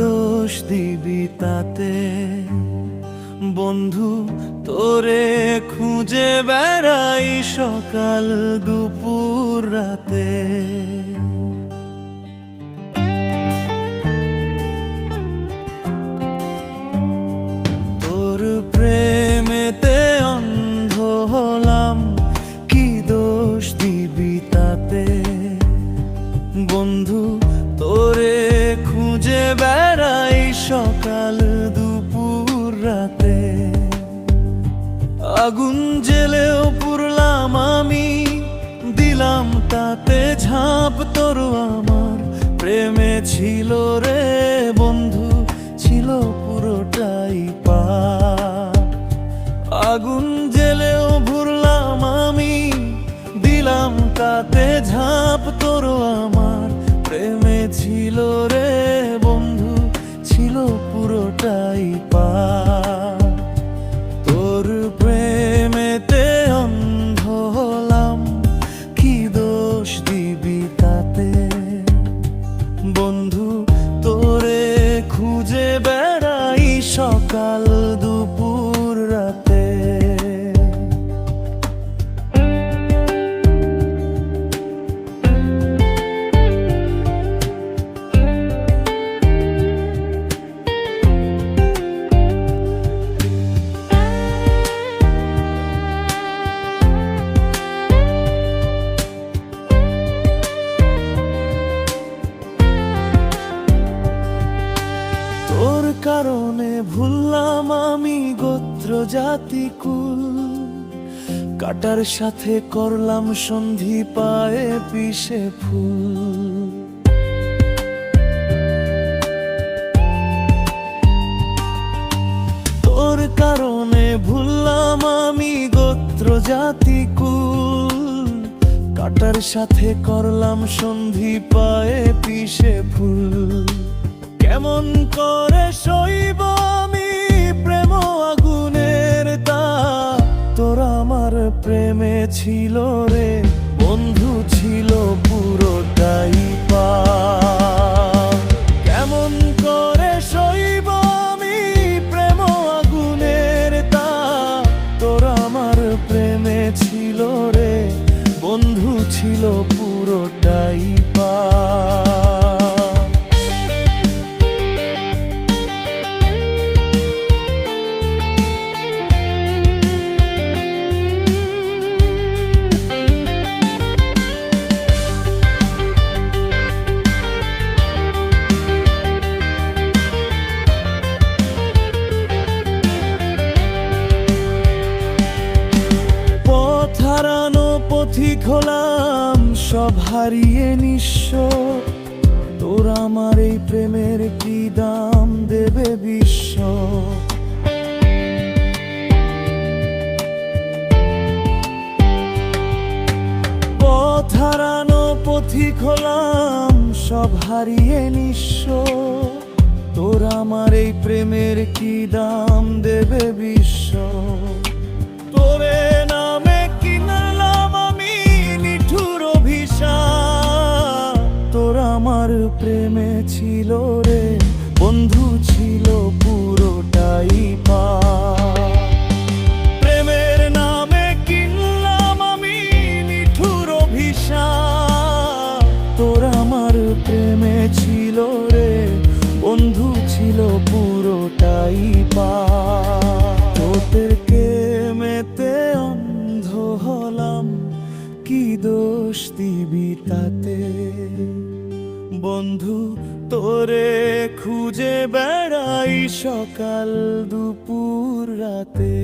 দোষ দিবি তাতে? বন্ধু তোরে খুঁজে বেড়াই সকাল দুপুর রাতে। তোর প্রেমেতে অন্ধ হলাম, কি দোষ দিবি তাতে? বন্ধু তোরে খুঁজে বেড়াই সকাল দুপুর রাতে। আগুন জেলেও পুরলাম আমি, দিলাম তাতে ঝাঁপ। তোর আমার প্রেমে ছিল রে বন্ধু, ছিল পুরোটাই পাপ। আগুন জেলেও ভুরলাম আমি, দিলাম তাতে ঝাঁপ। তোর আমার প্রেমে ছিল রে বন্ধু, ছিল পুরোটাই পাপ। তোর প্রেমেতে অন্ধ হলাম, কি দোষ দিবি তাতে? বন্ধু তোরে খুঁজে বেড়াই সকাল দুপুর রাতে। তোর কারণে ভুললাম আমি গোত্র জাতি কুল, কাটার সাথে করলাম সন্ধি পায়ে পিষে ফুল। তোর কারণে ভুললাম আমি গোত্র জাতি কুল, কাটার সাথে করলাম সন্ধি পায়ে পিষে ফুল। কেমন করে সইব আমি প্রেম আগুনের তাপ? তোর আমার প্রেমে ছিল রে বন্ধু, ছিল পুরোটাই পাপ। কেমন করে সইব আমি প্রেম আগুনের তাপ? তোর আমার প্রেমে ছিল রে বন্ধু, ছিল পুরোটাই পাপ। হারানো পথিক হলাম, সব হারিয়ে নিঃস্ব। তোর আমার এই প্রেমের কি দাম দেবে বিশ্ব? পথ হারানো পথিক হলাম, সব হারিয়ে নিঃস্ব। তোর আমার এই প্রেমের কি দাম দেবে বিশ্ব? তোরে নামে কিনলাম আমি নিঠুর অভিশাপ। তোর আমার প্রেমে ছিল রে বন্ধু, ছিল পুরোটাই পাপ। প্রেমের নামে কিনলাম আমি নিঠুর অভিশাপ। তোর আমার প্রেমে ছিল রে বন্ধু, ছিল পুরোটাই পাপ। তোদেরকে মেতে অন্ধ হলাম, কি দোষ দিবি তাতে? বন্ধু তোরে খুঁজে বেড়াই সকাল দুপুর রাতে।